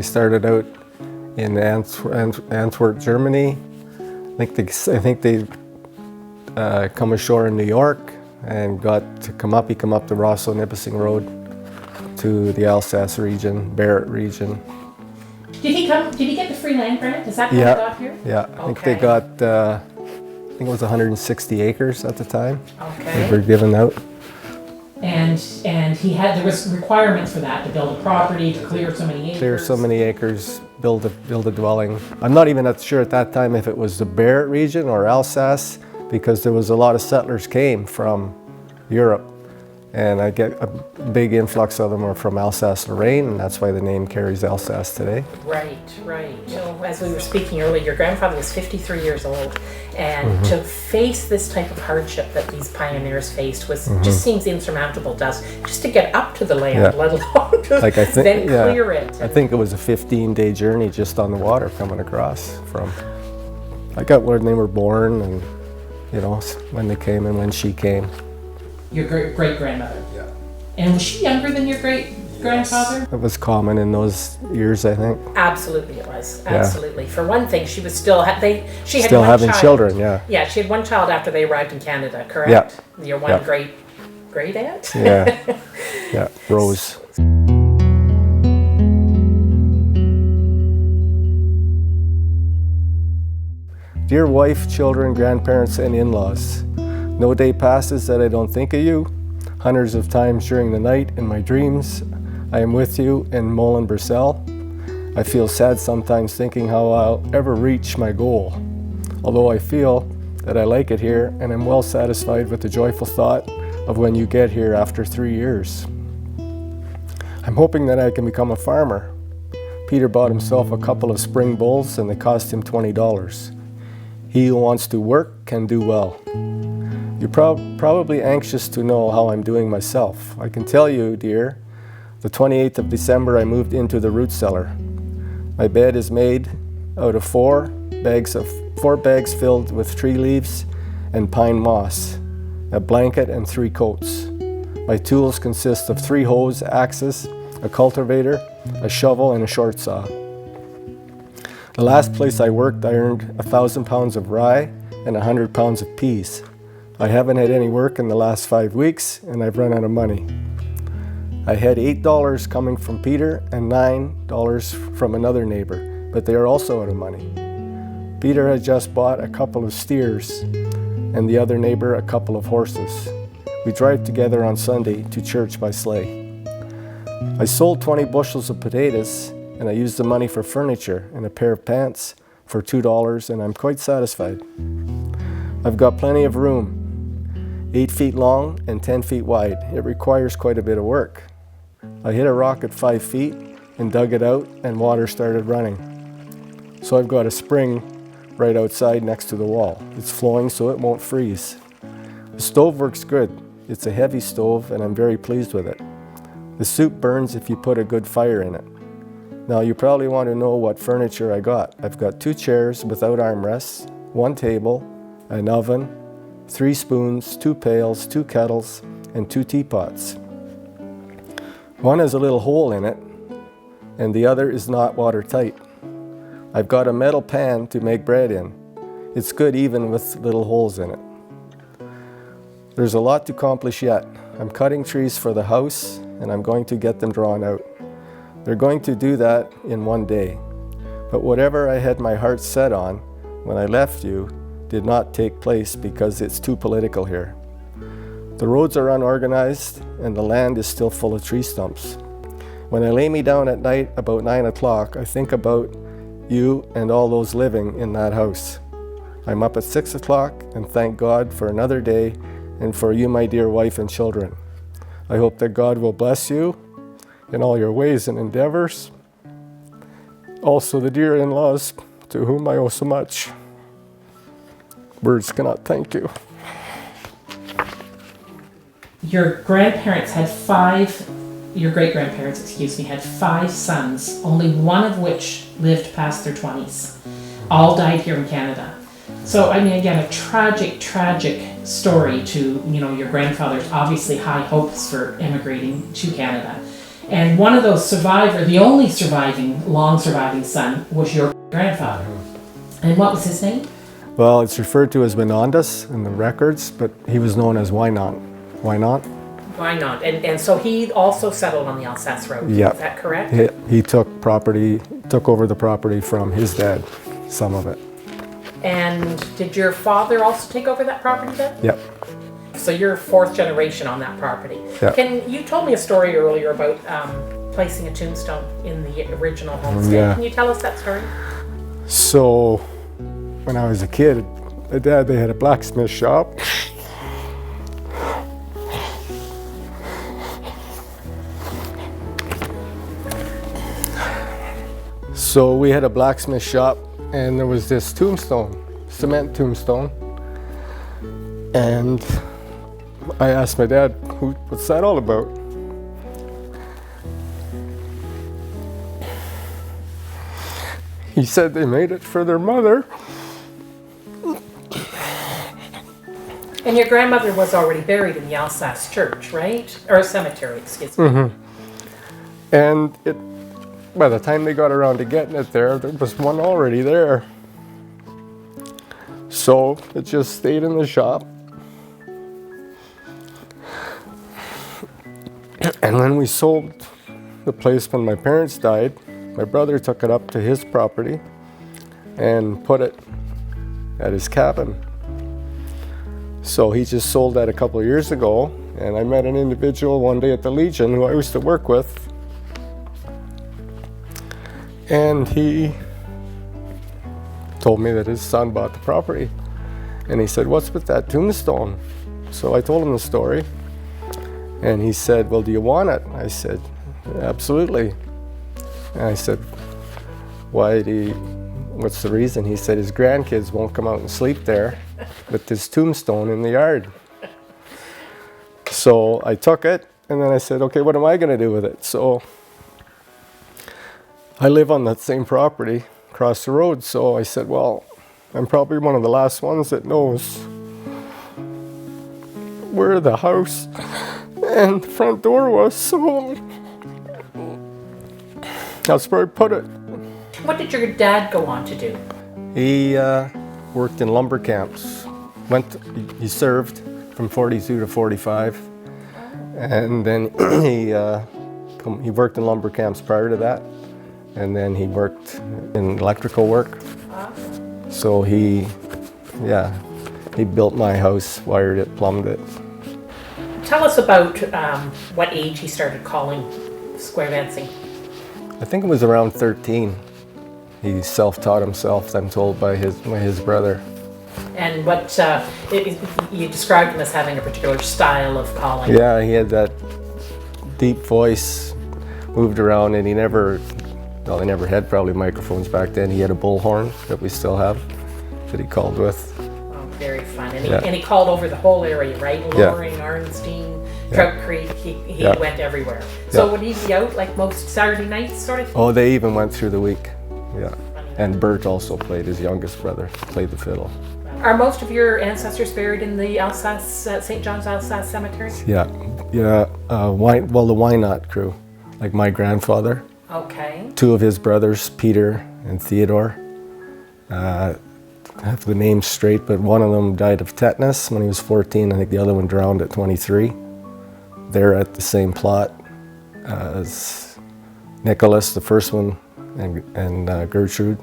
started out in Antwerp, Germany. I think they come ashore in New York and got to come up the Rosso-Nipissing Road to the Alsace region, Barrett region. Did he get the free land grant? Is that how he got here? Yeah, I think they got, I think it was 160 acres at the time. Okay. They were given out. And there was requirements for that, to build a property, to clear so many acres. Clear so many acres, build a dwelling. I'm not even sure at that time if it was the Barrett region or Alsace, because there was a lot of settlers came from Europe. And I get a big influx of them are from Alsace-Lorraine, and that's why the name carries Alsace today. Right. You know, as we were speaking earlier, your grandfather was 53 years old, and to face this type of hardship that these pioneers faced just seems insurmountable to us. Just to get up to the land, let alone to then clear it. I think it was a 15-day journey just on the water coming across from. I got when they were born, and you know when they came and when she came. Your great-grandmother? Yeah. And was she younger than your great-grandfather? It was common in those years, I think. Absolutely it was. Absolutely. Yeah. For one thing, she was still having children, yeah. Yeah, she had one child after they arrived in Canada, correct? Yeah. Your one great-aunt? Yeah. Yeah, Rose. Dear wife, children, grandparents, and in-laws, no day passes that I don't think of you. Hundreds of times during the night in my dreams, I am with you in Moulin-Bruxelles. I feel sad sometimes thinking how I'll ever reach my goal. Although I feel that I like it here and am well satisfied with the joyful thought of when you get here after 3 years. I'm hoping that I can become a farmer. Peter bought himself a couple of spring bulls and they cost him $20. He who wants to work can do well. You're probably anxious to know how I'm doing myself. I can tell you, dear, the 28th of December I moved into the root cellar. My bed is made out of 4 bags filled with tree leaves and pine moss, a blanket and 3 coats. My tools consist of 3 hoes, axes, a cultivator, a shovel, and a short saw. The last place I worked, I earned 1,000 pounds of rye and 100 pounds of peas. I haven't had any work in the last 5 weeks, and I've run out of money. I had $8 coming from Peter and $9 from another neighbor, but they are also out of money. Peter had just bought a couple of steers, and the other neighbor a couple of horses. We drive together on Sunday to church by sleigh. I sold 20 bushels of potatoes, and I used the money for furniture and a pair of pants for $2, and I'm quite satisfied. I've got plenty of room. 8 feet long and 10 feet wide. It requires quite a bit of work. I hit a rock at 5 feet and dug it out and water started running. So I've got a spring right outside next to the wall. It's flowing so it won't freeze. The stove works good. It's a heavy stove and I'm very pleased with it. The soup burns if you put a good fire in it. Now you probably want to know what furniture I got. I've got 2 chairs without armrests, 1 table, an oven, 3 spoons, 2 pails, 2 kettles, and 2 teapots. One has a little hole in it, and the other is not watertight. I've got a metal pan to make bread in. It's good even with little holes in it. There's a lot to accomplish yet. I'm cutting trees for the house, and I'm going to get them drawn out. They're going to do that in 1 day. But whatever I had my heart set on when I left you did not take place because it's too political here. The roads are unorganized and the land is still full of tree stumps. When I lay me down at night about 9 o'clock, I think about you and all those living in that house. I'm up at 6 o'clock and thank God for another day and for you, my dear wife and children. I hope that God will bless you in all your ways and endeavors. Also the dear in-laws to whom I owe so much. Words cannot thank you. Your great-grandparents, had 5 sons, only one of which lived past their 20s. All died here in Canada. So, I mean, again, a tragic story to, your grandfather's obviously high hopes for immigrating to Canada. And one of those the only long surviving son was your grandfather. And what was his name? Well, it's referred to as Winondas in the records, but he was known as Wynant. Wynant? Wynant. And so he also settled on the Alsace Road. Yeah. Is that correct? He took over the property from his dad, some of it. And did your father also take over that property then? Yep. So you're fourth generation on that property. Yeah. You told me a story earlier about placing a tombstone in the original homestead. Yeah. Can you tell us that story? So, when I was a kid, my dad, they had a blacksmith shop. So we had a blacksmith shop, and there was this tombstone, cement tombstone. And I asked my dad, what's that all about? He said they made it for their mother. And your grandmother was already buried in the Alsace church, right? Or cemetery, excuse me. Mm-hmm. And by the time they got around to getting it there was one already there. So it just stayed in the shop. And when we sold the place when my parents died, my brother took it up to his property and put it at his cabin. So he just sold that a couple of years ago, and I met an individual one day at the Legion who I used to work with. And he told me that his son bought the property. And he said, "What's with that tombstone?" So I told him the story. And he said, "Well, do you want it?" I said, "Absolutely." And I said, what's the reason? He said his grandkids won't come out and sleep there with this tombstone in the yard. So I took it, and then I said, okay, what am I going to do with it? So I live on that same property across the road. So I said, well, I'm probably one of the last ones that knows where the house and the front door was. So that's where I put it. What did your dad go on to do? He worked in lumber camps. He served from 42 to 45. And then he worked in lumber camps prior to that. And then he worked in electrical work. So he built my house, wired it, plumbed it. Tell us about what age he started calling square dancing. I think it was around 13. He self-taught himself, I'm told, by his brother. And what you described him as having a particular style of calling. Yeah, he had that deep voice, moved around, and they never had probably microphones back then. He had a bullhorn that we still have that he called with. Oh, very fun. And he called over the whole area, right? Loring, Arnstein, Trout Creek, he went everywhere. So would he be out like most Saturday nights sort of thing? Oh, they even went through the week, yeah. And Bert also played, his youngest brother, played the fiddle. Are most of your ancestors buried in the Alsace, St. John's Alsace Cemetery? Yeah, the Wynot crew, like my grandfather. Okay. Two of his brothers, Peter and Theodore. I have the names straight, but one of them died of tetanus when he was 14. I think the other one drowned at 23. They're at the same plot as Nicholas, the first one, and Gertrude.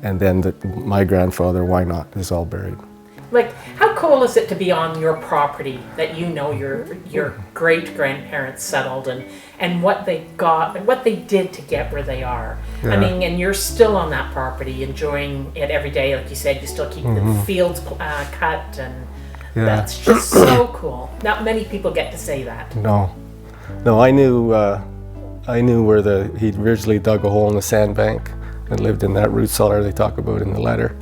And then my grandfather, Wynot, is all buried. Like, how cool is it to be on your property that you know your great-grandparents settled and what they got and what they did to get where they are? Yeah. I mean, and you're still on that property, enjoying it every day. Like you said, you still keep the fields cut, and that's just so cool. Not many people get to say that. No, I knew where he originally dug a hole in the sandbank and lived in that root cellar they talk about in the letter.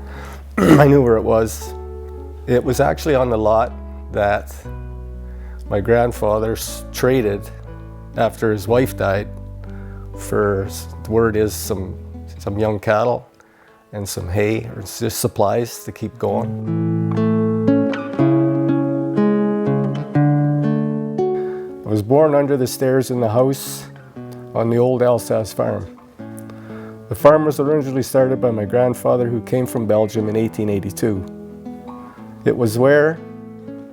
I knew where it was. It was actually on the lot that my grandfather traded after his wife died for, the word is, some young cattle and some hay, or just supplies to keep going. I was born under the stairs in the house on the old Alsace farm. The farm was originally started by my grandfather, who came from Belgium in 1882. It was where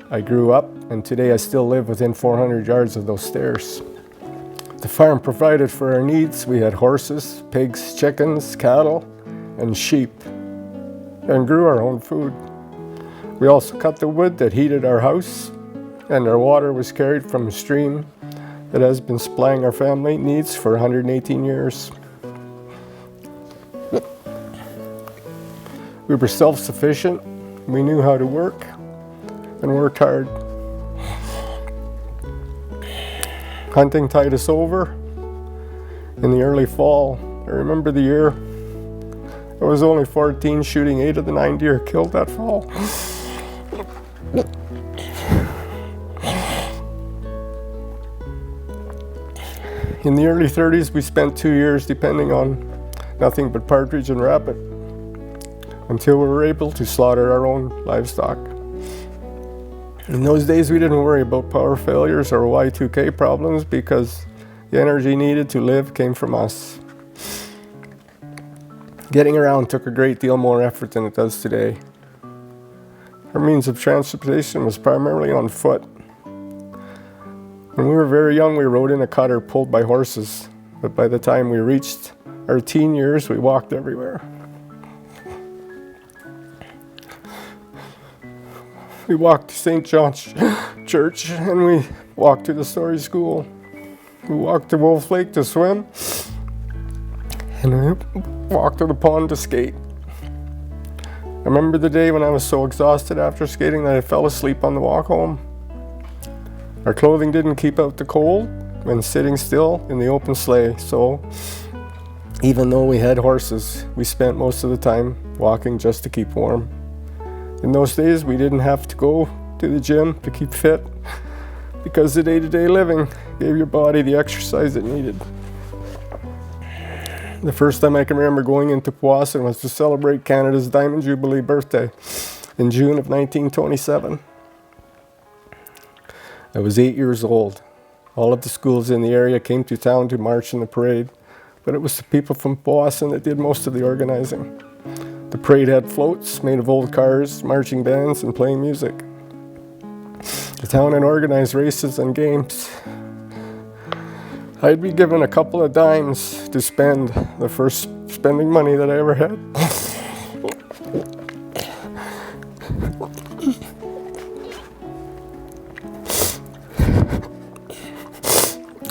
I grew up, and today I still live within 400 yards of those stairs. The farm provided for our needs. We had horses, pigs, chickens, cattle, and sheep, and grew our own food. We also cut the wood that heated our house, and our water was carried from a stream that has been supplying our family needs for 118 years. We were self-sufficient. We knew how to work and worked hard. Hunting tied us over in the early fall. I remember the year I was only 14, shooting 8 of the 9 deer killed that fall. In the early 30s, we spent 2 years depending on nothing but partridge and rabbit until we were able to slaughter our own livestock. In those days, we didn't worry about power failures or Y2K problems because the energy needed to live came from us. Getting around took a great deal more effort than it does today. Our means of transportation was primarily on foot. When we were very young, we rode in a cutter pulled by horses, but by the time we reached our teen years, we walked everywhere. We walked to St. John's Church, and we walked to the Story School. We walked to Wolf Lake to swim, and we walked to the pond to skate. I remember the day when I was so exhausted after skating that I fell asleep on the walk home. Our clothing didn't keep out the cold when sitting still in the open sleigh, so even though we had horses, we spent most of the time walking just to keep warm. In those days, we didn't have to go to the gym to keep fit because the day-to-day living gave your body the exercise it needed. The first time I can remember going into Powassan was to celebrate Canada's Diamond Jubilee birthday in June of 1927. I was 8 years old. All of the schools in the area came to town to march in the parade, but it was the people from Powassan that did most of the organizing. The parade had floats made of old cars, marching bands, and playing music. The town had organized races and games. I'd be given a couple of dimes to spend, the first spending money that I ever had.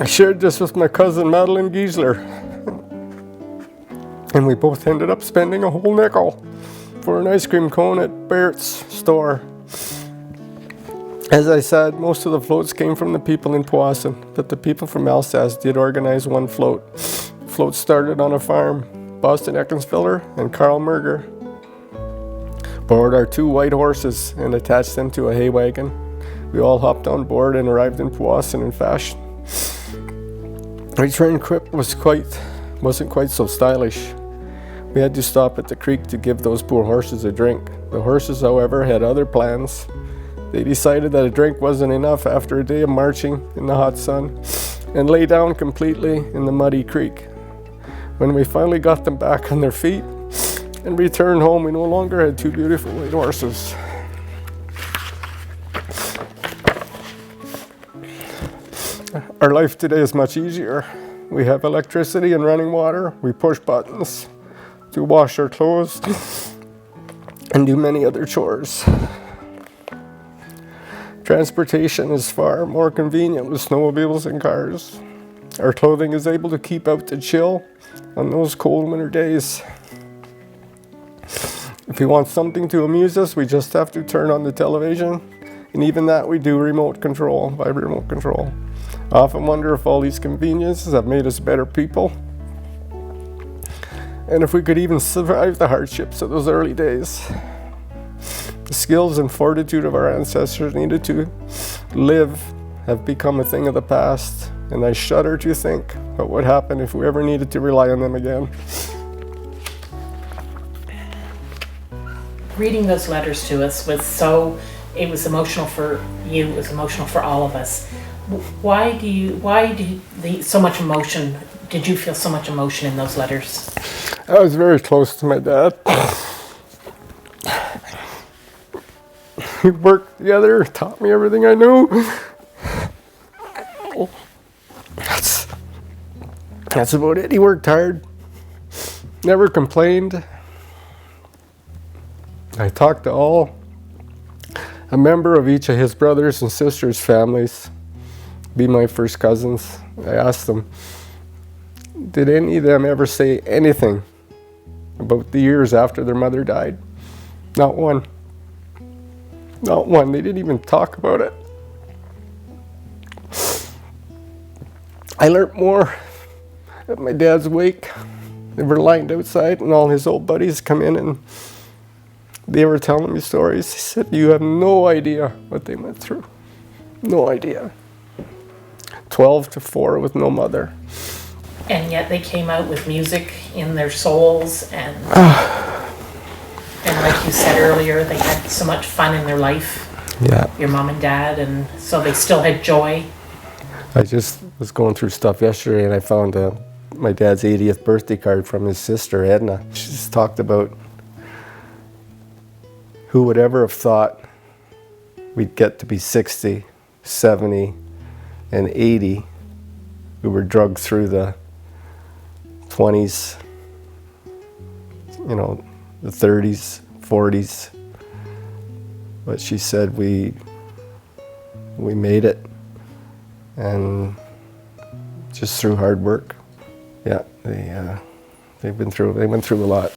I shared this with my cousin Madeline Giesler, and we both ended up spending a whole nickel for an ice cream cone at Barrett's store. As I said, most of the floats came from the people in Powassan, but the people from Alsace did organize one float. The float started on a farm. Boston Eckensfiller and Carl Merger borrowed our 2 white horses and attached them to a hay wagon. We all hopped on board and arrived in Powassan in fashion. Our return trip wasn't quite so stylish. We had to stop at the creek to give those poor horses a drink. The horses, however, had other plans. They decided that a drink wasn't enough after a day of marching in the hot sun and lay down completely in the muddy creek. When we finally got them back on their feet and returned home, we no longer had 2 beautiful white horses. Our life today is much easier. We have electricity and running water. We push buttons to wash our clothes and do many other chores. Transportation is far more convenient with snowmobiles and cars. Our clothing is able to keep out the chill on those cold winter days. If we want something to amuse us, we just have to turn on the television, and even that we do by remote control. I often wonder if all these conveniences have made us better people, and if we could even survive the hardships of those early days. The skills and fortitude of our ancestors needed to live have become a thing of the past, and I shudder to think what would happen if we ever needed to rely on them again. Reading those letters to us it was emotional for you, it was emotional for all of us. Why do so much emotion did you feel so much emotion in those letters? I was very close to my dad. We worked together, taught me everything I knew. That's about it. He worked hard, never complained. I talked to a member of each of his brothers and sisters' families, be my first cousins. I asked them, did any of them ever say anything about the years after their mother died? Not one. Not one. They didn't even talk about it. I learned more at my dad's wake. They were lined outside and all his old buddies come in and they were telling me stories. They said, you have no idea what they went through. No idea. 12 to 4 with no mother. And yet they came out with music in their souls, and like you said earlier, they had so much fun in their life. Yeah. Your mom and dad, and so they still had joy. I just was going through stuff yesterday and I found my dad's 80th birthday card from his sister, Edna. She just talked about who would ever have thought we'd get to be 60, 70, and 80. We were drugged through the 20s, the 30s, 40s. But she said we made it, and just through hard work. Yeah, they went through a lot.